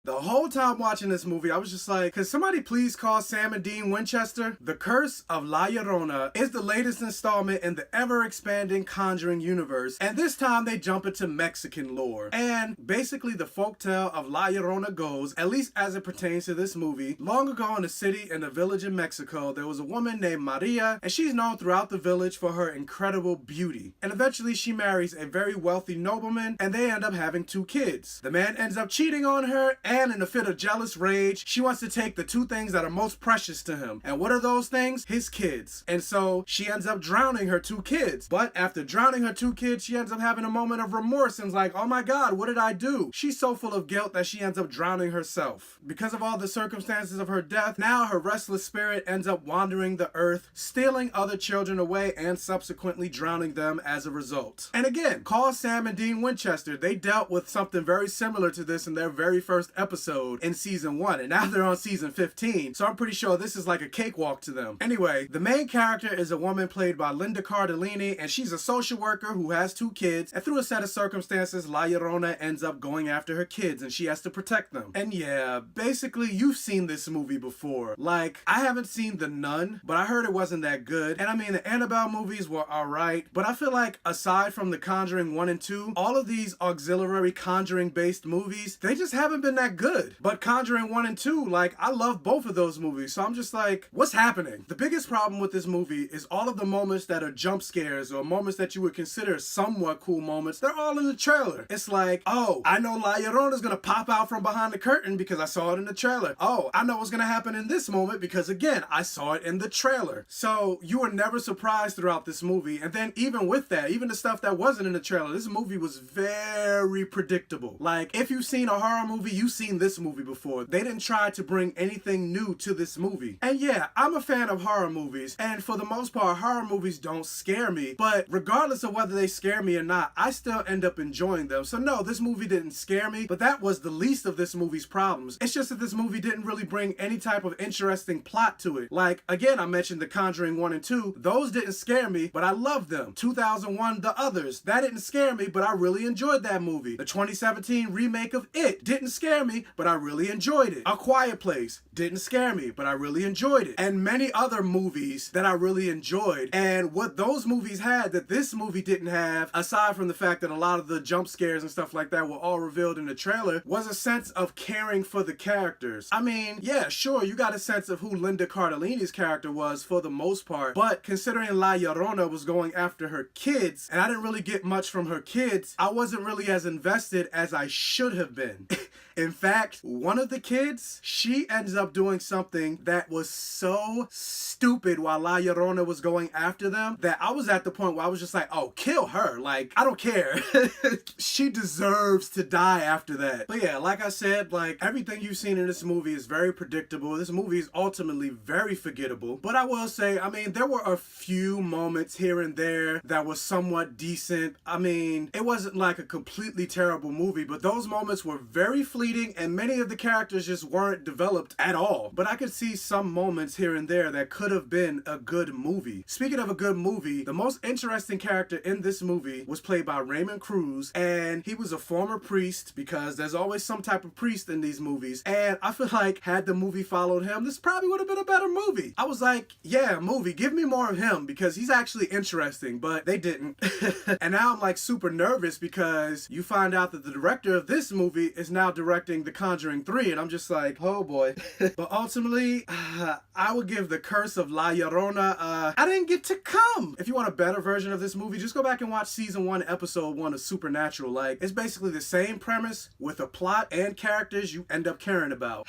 The whole time watching this movie, I was just like, could somebody please call Sam and Dean Winchester? The Curse of La Llorona is the latest installment in the ever-expanding Conjuring universe, and this time they jump into Mexican lore. And basically the folktale of La Llorona goes, at least as it pertains to this movie, long ago in a city in a village in Mexico, there was a woman named Maria, and she's known throughout the village for her incredible beauty. And eventually she marries a very wealthy nobleman, and they end up having 2 kids. The man ends up cheating on her, and in a fit of jealous rage, she wants to take the 2 things that are most precious to him. And what are those things? His kids. And so she ends up drowning her 2 kids. But after drowning her 2 kids, she ends up having a moment of remorse and is like, oh my God, what did I do? She's so full of guilt that she ends up drowning herself. Because of all the circumstances of her death, now her restless spirit ends up wandering the earth, stealing other children away and subsequently drowning them as a result. And again, call Sam and Dean Winchester. They dealt with something very similar to this in their very first episode in season 1, and now they're on season 15, so I'm pretty sure this is like a cakewalk to them. Anyway, the main character is a woman played by Linda Cardellini, and she's a social worker who has 2 kids, and through a set of circumstances, La Llorona ends up going after her kids, and she has to protect them. And yeah, basically, you've seen this movie before. Like, I haven't seen The Nun, but I heard it wasn't that good, and I mean, the Annabelle movies were alright, but I feel like, aside from The Conjuring 1 and 2, all of these auxiliary Conjuring-based movies, they just haven't been that good. But Conjuring 1 and 2, like, I love both of those movies, so I'm just like, what's happening? The biggest problem with this movie is all of the moments that are jump scares or moments that you would consider somewhat cool moments, they're all in the trailer. It's like, oh, I know La Llorona's gonna pop out from behind the curtain because I saw it in the trailer. Oh, I know what's gonna happen in this moment because, again, I saw it in the trailer. So you were never surprised throughout this movie, and then even with that, even the stuff that wasn't in the trailer, this movie was very predictable. Like, if you've seen a horror movie, you've seen this movie before. They didn't try to bring anything new to this movie. And yeah, I'm a fan of horror movies, and for the most part, horror movies don't scare me, but regardless of whether they scare me or not, I still end up enjoying them. So no, this movie didn't scare me, but that was the least of this movie's problems. It's just that this movie didn't really bring any type of interesting plot to it. Like, again, I mentioned The Conjuring 1 and 2. Those didn't scare me, but I loved them. 2001, The Others. That didn't scare me, but I really enjoyed that movie. The 2017 remake of It didn't scare me, but I really enjoyed it. A Quiet Place didn't scare me, but I really enjoyed it. And many other movies that I really enjoyed. And what those movies had that this movie didn't have, aside from the fact that a lot of the jump scares and stuff like that were all revealed in the trailer, was a sense of caring for the characters. I mean, yeah, sure, you got a sense of who Linda Cardellini's character was for the most part, but considering La Llorona was going after her kids, and I didn't really get much from her kids, I wasn't really as invested as I should have been. In fact, one of the kids, she ends up doing something that was so stupid while La Llorona was going after them that I was at the point where I was just like, oh, kill her. Like, I don't care. She deserves to die after that. But yeah, like I said, like, everything you've seen in this movie is very predictable. This movie is ultimately very forgettable. But I will say, I mean, there were a few moments here and there that were somewhat decent. I mean, it wasn't like a completely terrible movie, but those moments were very fleeting, and many of the characters just weren't developed at all. But I could see some moments here and there that could have been a good movie. Speaking of a good movie, the most interesting character in this movie was played by Raymond Cruz, and he was a former priest, because there's always some type of priest in these movies, and I feel like had the movie followed him, this probably would have been a better movie. I was like, yeah, movie, give me more of him, because he's actually interesting, but they didn't. And now I'm like super nervous because you find out that the director of this movie is now directing The Conjuring 3, and I'm just like, oh boy. But ultimately, I would give The Curse of La Llorona, I didn't get to come. If you want a better version of this movie, just go back and watch season 1, episode 1 of Supernatural. Like, it's basically the same premise with a plot and characters you end up caring about.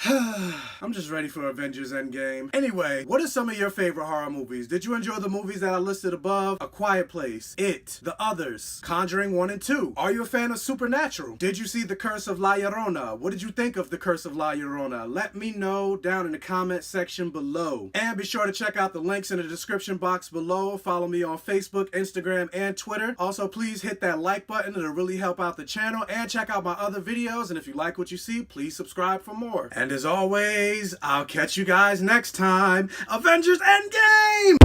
I'm just ready for Avengers Endgame. Anyway, what are some of your favorite horror movies? Did you enjoy the movies that I listed above? A Quiet Place, It, The Others, Conjuring 1 and 2. Are you a fan of Supernatural? Did you see The Curse of La Llorona? What did you think of The Curse of La Llorona? Let me know down in the comment section below. And be sure to check out the links in the description box below. Follow me on Facebook, Instagram, and Twitter. Also, please hit that like button. It'll really help out the channel. And check out my other videos. And if you like what you see, please subscribe for more. And as always, I'll catch you guys next time. Avengers Endgame!